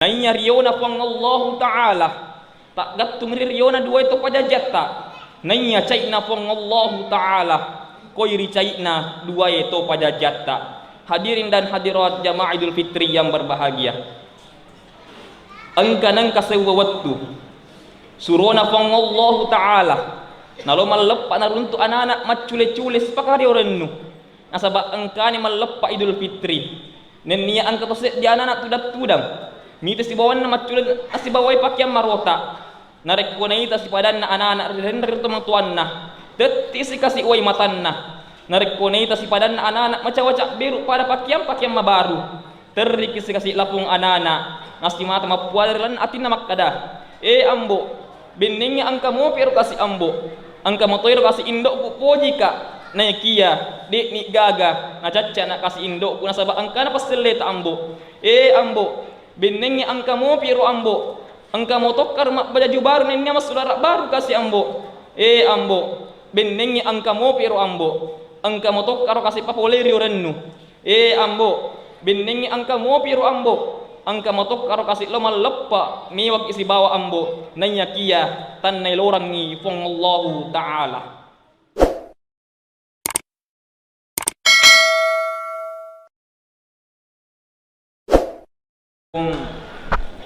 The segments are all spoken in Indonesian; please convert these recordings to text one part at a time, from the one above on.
Nainya riona pang Allah Ta'ala tak gattung riona dua itu pada jatta. Nainya caina pang Allah Ta'ala koi ricaina dua itu pada jatta. Hadirin dan hadirat jamaah Idul Fitri yang berbahagia. Angkanang kasewawattu surona pang Allah Ta'ala nalo malleppa naruntu anak-anak macule-cule sepakari orennu nasaba angkani malleppa Idul Fitri nennia angka tosek di anak-anak tudat-tudang mita si bawan na macule asi bawai pakyan marota narek ko na ita si padan na anak-anak render to mangtuan na tetti si kasi uay matan na narek ko na ita si padan na anak-anak macawaca biru pada pakyan mabaru terriki si kasi lapung anak-anak nasti mata mapualan atin na makkada ambo beningnya angka mo pero kasi ambo angka mo toiro kasi indo po poji ka na kia di ni gaga na caca na kasi indo kuna sabak angka na pastelleta ambo ambo benengnya angka mo pero ambo angka mo tokkar baju baru nenya mas saudara baru kasi ambo ambo benengnya angka mo pero ambo angka mo tokkar kasi papoleri rennu ambo benengnya angka mo pero ambo angka mo tokkar kasi lomal leppa miwag isi bawa ambo nanya kia tan nay lorang ni fong Allahu Ta'ala.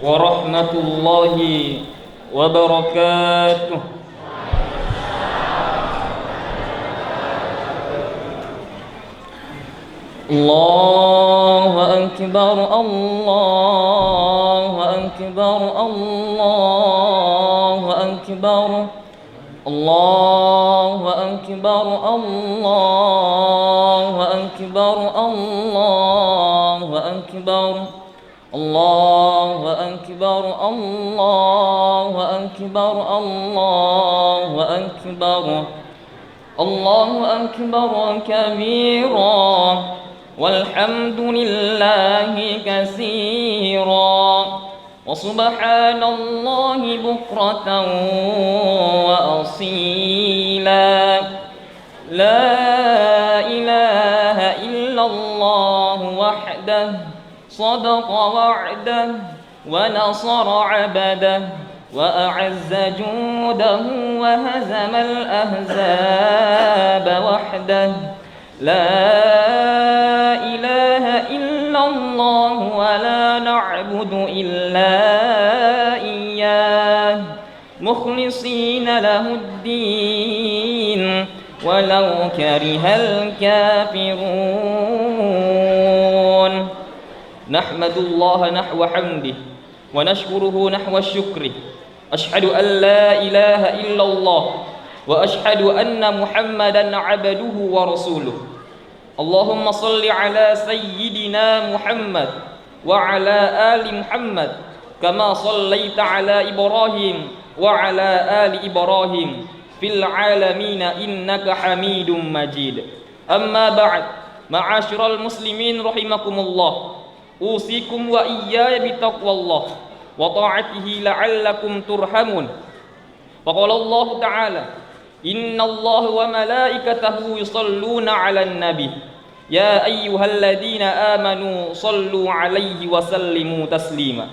Warahmatullahi wabarakatuh. Allahu akbar, Allahu akbar, Allahu akbar, Allahu akbar, Allahu akbar, Allahu akbar, Allahu akbar, Allahu akbar, Allahu akbar, Allahu akbar kabira walhamdulillahi katsira wa subhanallahi bukratan wa asila la ilaha illallah wahdahu صدق وعده ونصر عبده وأعز جوده وهزم الأحزاب وحده لا إله إلا الله ولا نعبد إلا إياه مخلصين له الدين ولو كره الكافرون نحمد الله نحو حمده ونشكره نحو الشكر أشهد أن لا إله إلا الله وأشهد أن محمدا عبده ورسوله اللهم صل على سيدنا محمد وعلى آل محمد كما صليت على إبراهيم وعلى آل إبراهيم في العالمين إنك حميد مجيد أما بعد معاشر المسلمين رحمكم الله أوصيكم وإياي بتقوى الله وطاعته لعلكم ترحمون وقال الله تعالى إن الله وملائكته يصلون على النبي يا أيها الذين آمنوا صلوا عليه وسلموا تسليما.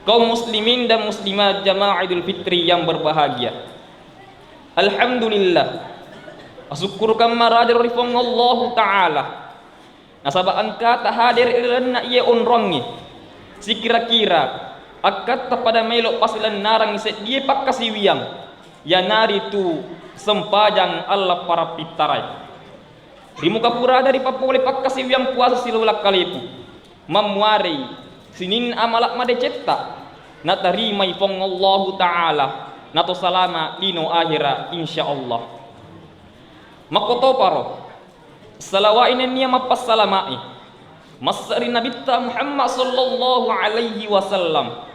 Kaum muslimin dan muslimat jamaah Idul Fitri yang berbahagia, alhamdulillah asyukur kama radar rifong Allah Ta'ala nasaba angka tak hadir ilan na iya onrongi si kira-kira akat pada melok pasilan narang iset dia pakkasiwiang ya nari tu sempajang Allah para pitarai di muka pura dari papole pakkasiwiang puasa silulak kalipu mamuari sinin amalak madecetta na tarimay fong Allah Ta'ala nato salama dino akhira insyaallah makoto paro salawain niya mapassalamai masari nabita Muhammad sallallahu alaihi wasallam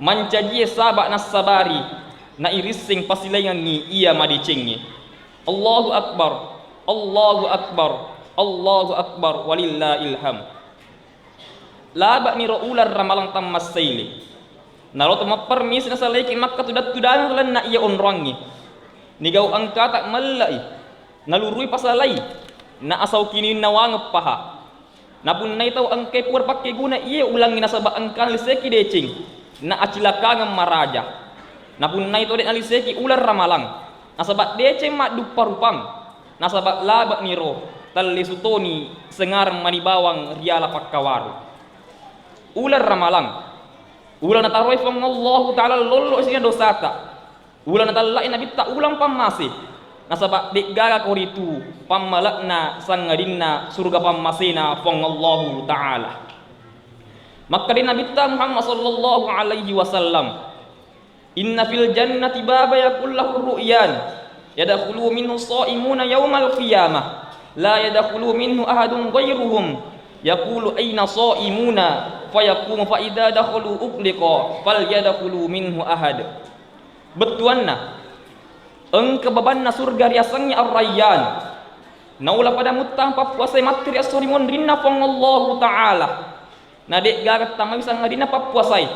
mancaji sabak nasabari na irising pasilayan ni iya madicengi Allahu akbar, Allahu akbar, Allahu akbar walillahil ham. Laba ni ular ramalang tammas saili narot mapermis na salaki makka tudat-tudan lan na iya onrongi nigaw angka tak malai nalurui pasalai na asaw kini nawangep paha Napun nai tahu angkai pur pakai guna iya ulangi nasabak angkan liseki decing na acilaka ngam maraja. Napun nai tahu dek liseki ular ramalang nasabak decing mak duparupang nasabak labak niro tali sutoni sengar manibawang riala pakkawaru. Ular ramalang ulang nataroi fong Allah taala lolo isinya dosata. Ulang natalai nabi tak ulang pamasi. Nasabak dik gaga koritu pammalakna sangadinna surga pammasina fong Allah taala. Maka di Nabi Muhammad sallallahu alaihi wasallam, inna fil jannati baba yakul lahu ru'yan yadkhulu minhu shaimuna yaumal qiyamah la yadkhulu minhu ahadun ghairuhum yaqulu aina shaimuna fayaqumu fa idza dakhalu uqliqa falyadkhulu minhu ahad. Betuanna engke babanna surga riasangnya ar-rayyan naula pada mutang papuasa matri asorimun rinna fong Allah taala nadek gagat tama bisa ngadina papuasai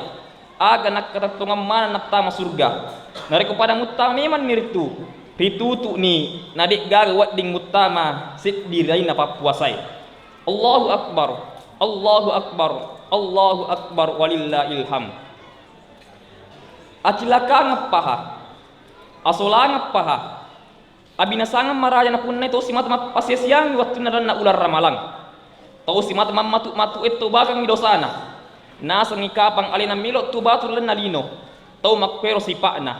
aga nak kata tungam mana nak tama surga nare kepada mutang memang niritu ritutu ni nadek gaga wading mutama sit diraina papuasai. Allahu akbar, Allahu akbar, Allahu akbar walillahil ham. Acilaka ngapaha asola ngapaha abinasangam maraja na punna itu si mata pasiasiang waktu na ular ramalang tau si mata matu itu bakang midosana nasa ngikapang alina milot tu batu len nalino tau makpero si pakna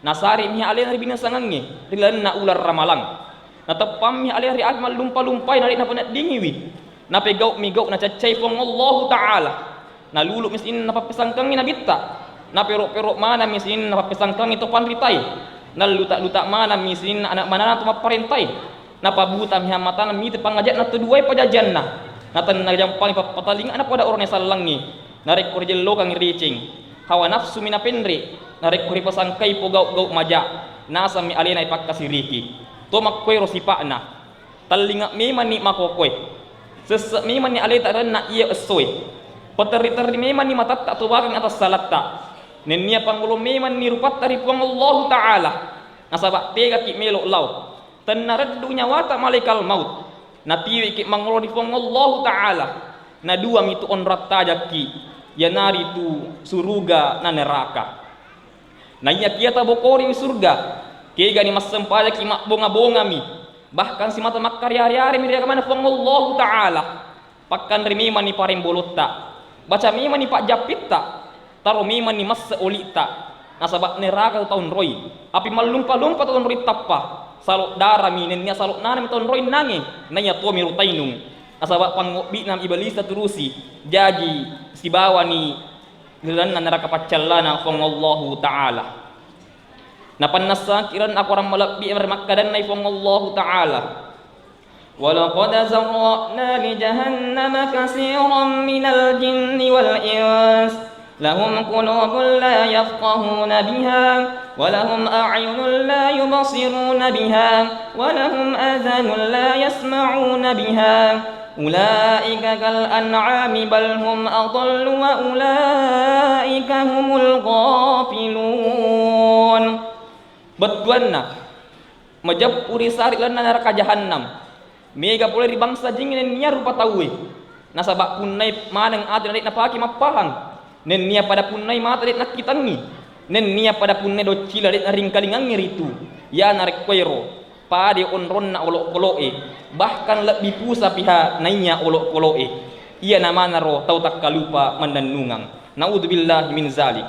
nasari mi alina binasangangi rilan na ular ramalang na tepam mi alina ri agmal lumpa-lumpai nari na punat dingiwi na pegau migau na cacai fong Allah taala na lulu misin na papisangkangi na bitta na perok-perok mana misin na papisangkangi to panritai na lutak-lutak mana misin anak mana na tumaparentai na pabuta mihamatan mi tepangajak na tuduai pajajan na tan na jampang papataling ana pada orang salangi narek kuri jello kang ricing hawa nafsu mina pendri narek kuri pasangkai pogau-gau majak nasa mi alena ipakkasiriki to makkoi rosipakna talinga mi mani makokoi sesek mi mani aleta na iya esoi peteri-teri mi mani matatta to bakang atas salatta nenia pangulum meman nirupat dari puang Allah taala nasabak tega ki melok lau tanarad dunya wata malaikal maut natiwi ki mangulo di puang Allah taala na dua mitu onrat tajaki ya nari tu suruga na neraka na iya kia tabokori surga kega ni masempaya ki mak bonga-bonga mi bahkan si mata makarya-hari mi dia mana puang Allah taala pakkan rimi mani pareng bolotta baca mi mani pak japitta taro miman ni mas olita nasabak neraka tahun roy api malumpa-lumpa tahun roy tappa salok dara minen nya salok nana tahun roy nangi nanya to miru tainung nasabak pangobi nam ibalisa turusi jadi si bawani gelan neraka pacallana fong Allah taala napan nasakiran aku orang malakbi makkadan nai fong Allah taala walaqad zarra'na li jahannama katsiran minal jinni wal ins لهم قلوب لا يفقهون بها ولهم أعين لا يبصرون بها ولهم آذان لا يسمعون بها أولئك كالأنعام بل هم أضل وأولئك هم الغافلون. Betuanna majapuri sari lana neraka jahannam mega pula di bangsa jingin nia rupa tawi nasabak punai maneng adil na paki mapahang nen nia pada punai mata det nak kitangi nen nia pada punai do cila det ring kalingang ngiritu ya narek koiro pade onron na olok koloe bahkan lebih pusa piha nainya olok koloe ia nama naro tau tak kalupa mandannungang naudzubillah min zalik.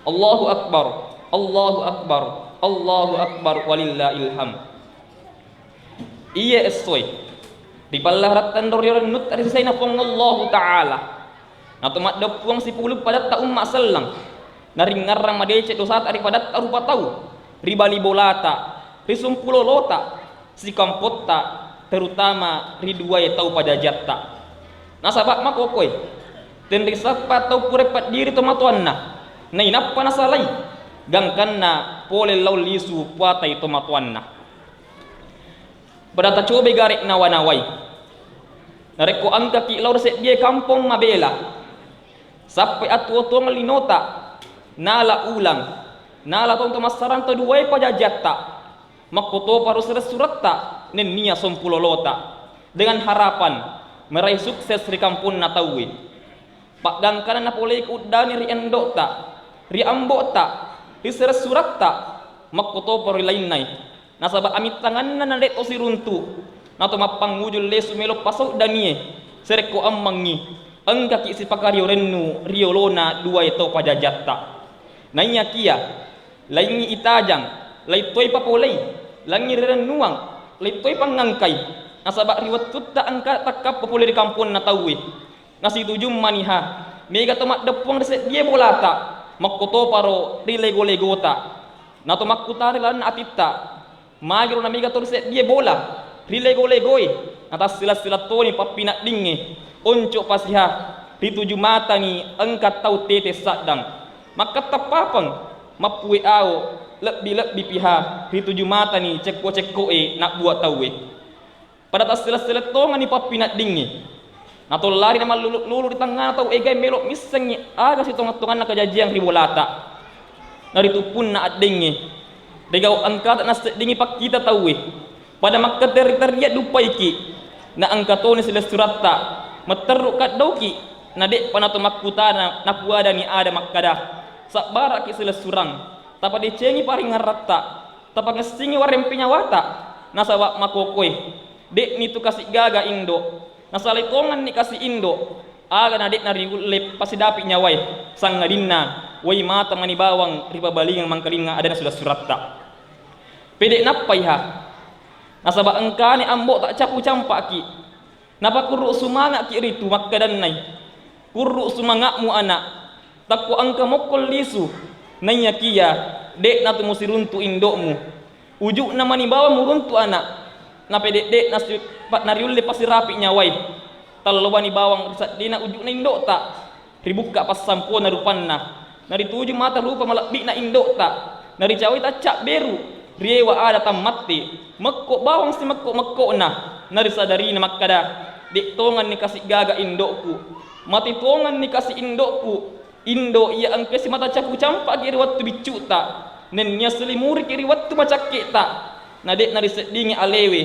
Allahu akbar, Allahu akbar, Allahu akbar walillahil ham. Iya esoi di palaratan doriran nut ari sayna fong Allah taala na tumat depuang si puluh pada ta umma sallang naring ngarang madece dosat ari pada rupa tau ribali bolata risumpulo lota si kampota terutama riduai tau pada jatta nasabak makokoi ten risapa tau purepat diri tomatuanna na inappa nasalai gangkanna pole law lisu puatai tomatuanna pada ta cobe garek nawanawai nareko angka ki law set dia kampung mabela sampai atu-atu melinota nala ulang nala tong masaran to duai pajajatta makoto paru surat ta nen nia sompulolota dengan harapan meraih sukses ri kampun na tawi pak gangkana na polei kudani ri endok ta ri ambok ta ri surat ta makkoto por lain nai nasaba amit tangan na nalet o siruntu nato mapangujul lesu melo pasau danie sereko ammangi angka ki sipakari rennu riolona dua itu pajajatta nanya kia laingi itajang laitoi papolei langi renuang laitoi pangangkai nasaba riwat tutta angka takap populari kampun na tawi nasi tujum maniha mega tomat depong reset dia bolata makkoto paro rilego-legota nato makkutari lan atitta magiro na mega torset dia bola rilego-legoi atas silat-silat toni papinak dinge onco pasiha rituju mata ni angkat tau tete sadang maka tapapang mapue ao lebih piha rituju mata ni cekko nak buat tawe pada tas silat-silat tonga ni papinak dinge nato lari nama lulu di tengah tau egai melok misengi aga si tonga-tongan na kajajiang ribolata naritu pun na adenge degau angkat nas dingi pak kita tawe pada makka teriak dupai ki na angkatone sila suratta meteruk kat dauki na dek panato makkutana na puada ni ada makkada sakbara ki sila surang tapa dicengi paring ngaratta tapa ngesingi warem pinyawata nasawak makokoi dek ni tu kasih gaga indo nasalai tongan ni kasih indo aga na dek na rigulep pasidapi nyawai sang ngadinna wai mata mani bawang riba balingang mangkalinga ada na sila suratta pedek napai ha nasaba engkani ambok tak capu campak ki napa kuruk sumangak ki ritu makkadan nai kuruk sumangakmu anak takku angka mokol lisu nanya kia dek natu musiruntu indokmu ujuk nama ni bawa muruntu anak napa dek nasi pak nariulle pasti rapi nyawai talloba ni bawang risat dina ujuk na indok tak ribuka pas sampo na rupanna nari tuju mata rupa malakbi na indok tak nari cawi tak cak beru riewa ada tamatti mekko bawang si mekko na nari sadari na makkada dek tongan ni kasih gaga indokku mati tongan ni kasih indokku indo iya angke si mata caku campak kiri waktu bicuta nenya selimuri kiri waktu macak kita nadek nari sedingi alewe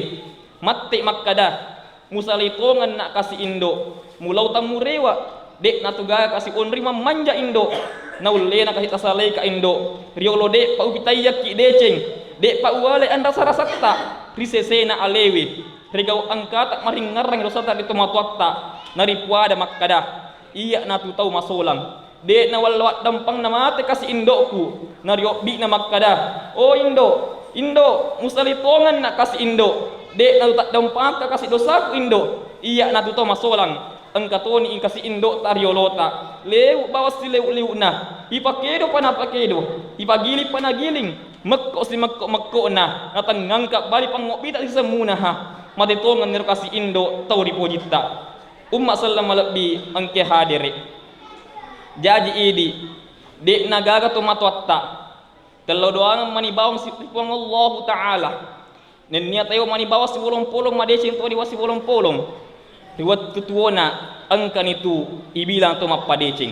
mati makkada musali tongan nak kasih indo mulau tamu rewa dek natu gaga kasih onri manja indo naulle na kasih tasalai ka indo riolo dek pau pitayak ki deceng dek pa wale anda sarasakta risesena alewe regau angkat maring ngarang rosata di tomatuatta nari puada makkada iya natu tau masolang dek na walwat dampang na mate kasih indokku nari obi na makkada oh indo musali tongan nak kasih indo dek natu tak dampang ka kasih dosaku indo iya natu tau masolang angkatoni ing kasih indo tariolota leu bawas si leu na ipakedo panapakedo ipagili panagiling mekko si mekko na natang ngangka bali pangobi tak semuna ha mati tongan nero kasih indo tau ripojita umma sallama lebih angke hadire jaji idi dek nagaga tomatwatta kalau doang mani bawang si puang Allah taala nen niat ayo mani bawas si bolong-bolong madecing to diwasi bolong-bolong riwat tutuona angkan itu ibilang to mapadecing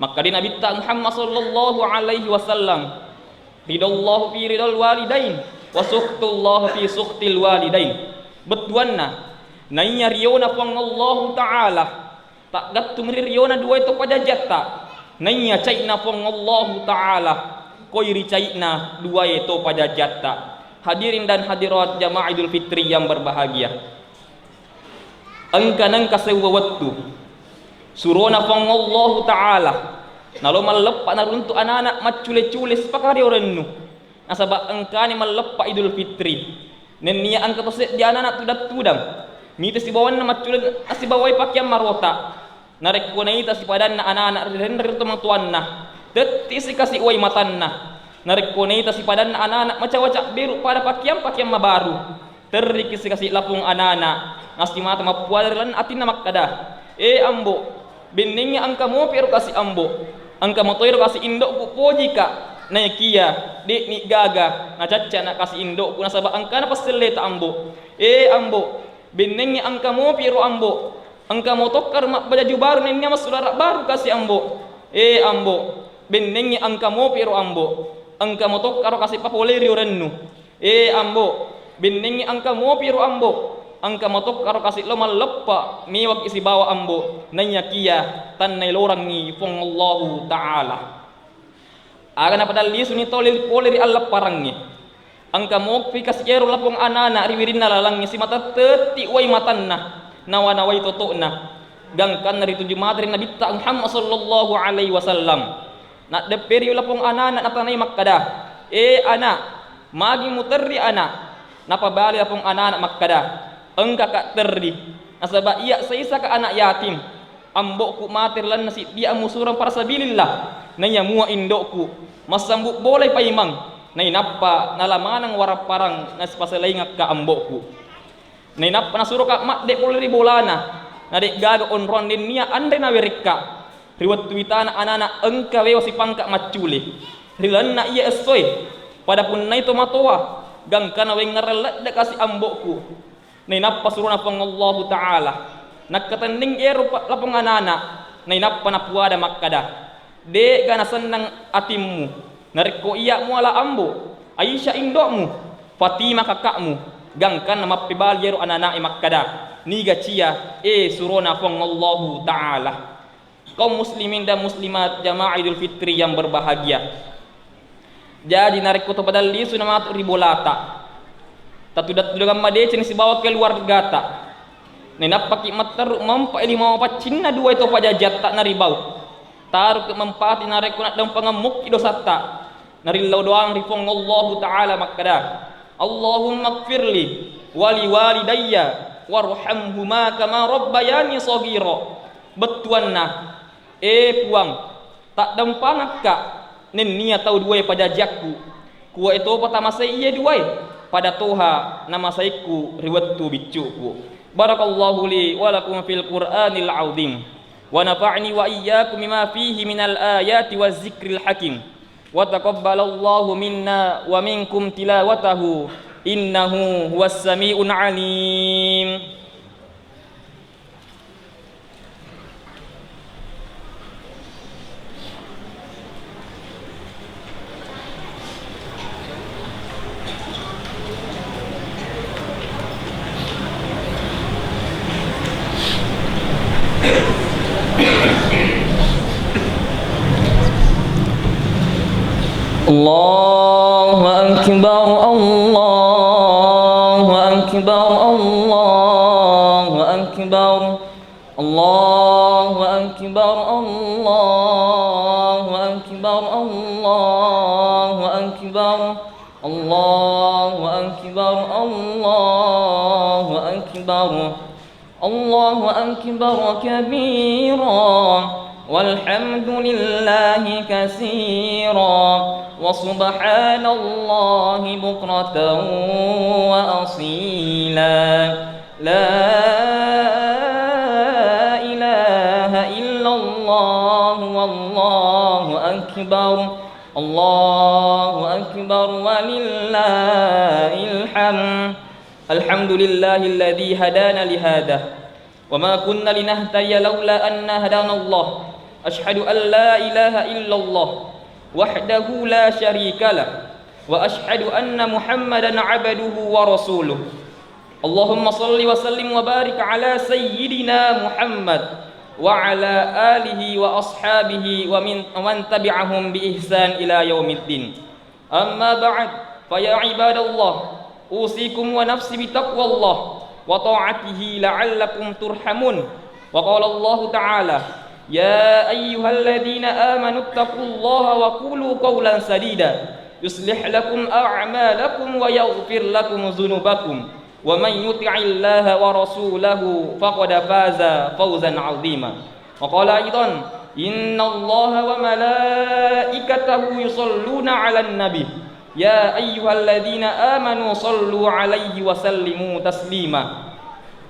maka di Nabi Muhammad sallallahu alaihi wasallam ridallahu fi ridal walidain wa suhtullahu fi suhtil walidain betuanna nainya riona puang Allah taala tak gattum riona dua itu pajajata nainya caina puang Allah taala koiri caina dua itu pajajata hadirin dan hadirat jamaah Idul Fitri yang berbahagia angkanang kasewa waktu surona puang Allah taala nalo malleppa naruntu anak-anak macule-cule sepakari orennu nasaba angkani malleppa Idul Fitri nenia angka tosek di anak-anak tudat-tudang mita si bawan na macule si bawai pakaian marota narek ko na ita si padan na anak-anak render tumang tuan na tetti si kasi uay matan na narek ko na ita si padan na anak-anak macawacak biru pada pakaian mabaru terrik si kasi lapung anak-anak nasi mata mapualan atin na makkada ambo beningnya angka mo pero kasi ambo angka mo toiro kasi indok ku pojika na kia dek ni gaga na caca na kasi indok ku nasaba angka na paseleta ambo ambo benengnya angka mo pero ambo angka mo tokkar mak baju baru nenya mas saudara baru kasih ambo ambo benengnya angka mo pero ambo angka mo tokkar kasih papoleri rennu ambo benengnya angka mo pero ambo angka matok karo kasih lo maleppa miwag isi bawa ambo nanya kia tan nay lorangi fong Allahu ta'ala. Aga na padali suni tolil poleri Allah parangi angka mok fikas kero lapong anana riwirin na lalangi si mata teti way matanna nawa-naway toto na gangkan nari tujuh materi Nabi ta Muhammad sallallahu alaihi wasallam na deperi lapong anana natanay makkada anak magi muterri anak napabali lapong anana makkada engka ka terdi nasaba iya sa isa ka anak yatim ambok ku mater lan nasi dia musuran para sabilillah nanya mua indokku masambuk boleh paimang nay nappa nalamanang warap parang nas pasalingak ka ambokku nay nappa nasuro ka mat de poleri bolana na de gaga on rondin niya ande na werikka riwat tuitana anana engka wewa si pangka maculi rilan na iya esoy pada pun nay tomatoa gang kana we ngarelat de kasi ambokku nay nappa suruna pang Allah Ta'ala nakatanding ero lapong anana nay nappa napuada makkada de kana senang atimmu nariko iya mu ala ambo Aisyah indokmu Fatimah kakakmu gangkan nama pibal yero anana makkada niga cia surona fong Allah Ta'ala. Kaum muslimin dan muslimat jamaah Idul Fitri yang berbahagia, jadi nariko to padali sunama ribolata tatudat dugang madecen si bawa keluarga ta nenapaki matar mampa ili mau pacinna dua itu pajajat tak naribau taruh ke mempati nareko nak dang pangamuk idosata narilau doang rifong Allah Ta'ala makkada Allahumma gfirli wali walidayya warhamhuma kama rabbayani shaghira betuanna puang tak dampangak ka nen nia tau dua pajajakku kuwa itu pertama saya iya dua pada toha nama saiku riwattu bicuku. Barakallahu li wa lakum fil Qur'anil azim wa nafa'ni wa iyyakum bima fihi minal ayati waz zikril hakim wa taqabbalallahu minna wa minkum tilawatahu innahu huwas sami'un alim. Allahu akbar Allahu akbar Allahu akbar Allahu akbar Allahu akbar Allahu akbar Allahu akbar Allahu akbar Allahu akbar kabira والحمد لله كثيرا وسبحان الله بكرة وأصيلا لا إله إلا الله والله أكبر الله أكبر ولله الحمد الحمد لله الذي هدانا لهذا وما كنا لنهتدي لولا أن هدانا الله أشهد أن لا إله إلا الله وحده لا شريك له وأشهد أن محمدا عبده ورسوله اللهم صل وسلم وبارك على سيدنا محمد وعلى آله وأصحابه ومن تبعهم بإحسان إلى يوم الدين أما بعد فيا عباد الله أوصيكم ونفسي بتقوى الله وطاعته لعلكم ترحمون وقال الله تعالى يا أيها الذين آمنوا اتقوا الله وقولوا قولا سديدا يصلح لكم أعمالكم ويغفر لكم ذنوبكم ومن يطع الله ورسوله فقد فاز فوزا عظيما وقال أيضا إن الله وملائكته يصلون على النبي يا أيها الذين آمنوا صلوا عليه وسلموا تسليما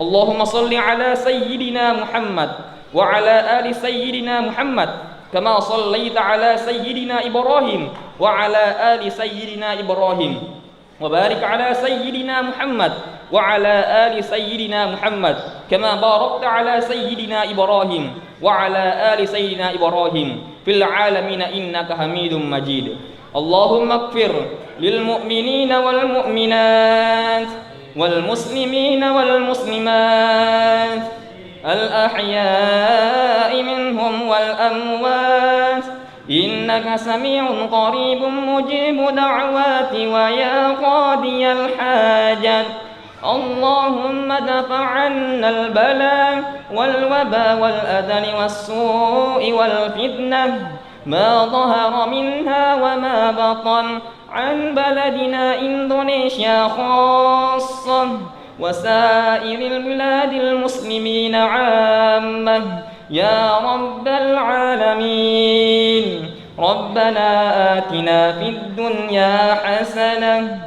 اللهم صل على سيدنا محمد وعلى آل سيدنا محمد كما صليت على سيدنا إبراهيم وعلى آل سيدنا إبراهيم وبارك على سيدنا محمد وعلى آل سيدنا محمد كما باركت على سيدنا إبراهيم وعلى آل سيدنا إبراهيم في العالمين إنك حميد مجيد اللهم اغفر للمؤمنين والمؤمنات والمسلمين والمسلمات الأحياء منهم والأموات إنك سميع قريب مجيب دعوات ويا قاضي الحاجات اللهم دفع عنا البلاء والوباء والأذى والسوء والفتنة ما ظهر منها وما بطن عن بلدنا إندونيسيا خاصة وسائر البلاد المسلمين عامة يا رب العالمين. ربنا آتنا في الدنيا حسنة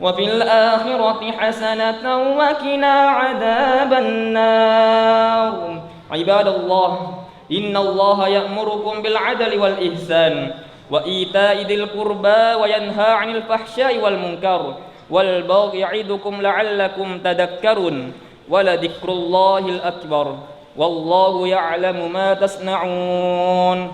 وفي الآخرة حسنة وقنا عذاب النار. عباد الله، إن الله يأمركم بالعدل والإحسان وإيتاء ذي القربى وينهى عن الفحشاء والمنكر والبغي يعظكم لعلكم تذكرون ولذكر الله الأكبر والله يعلم ما تصنعون.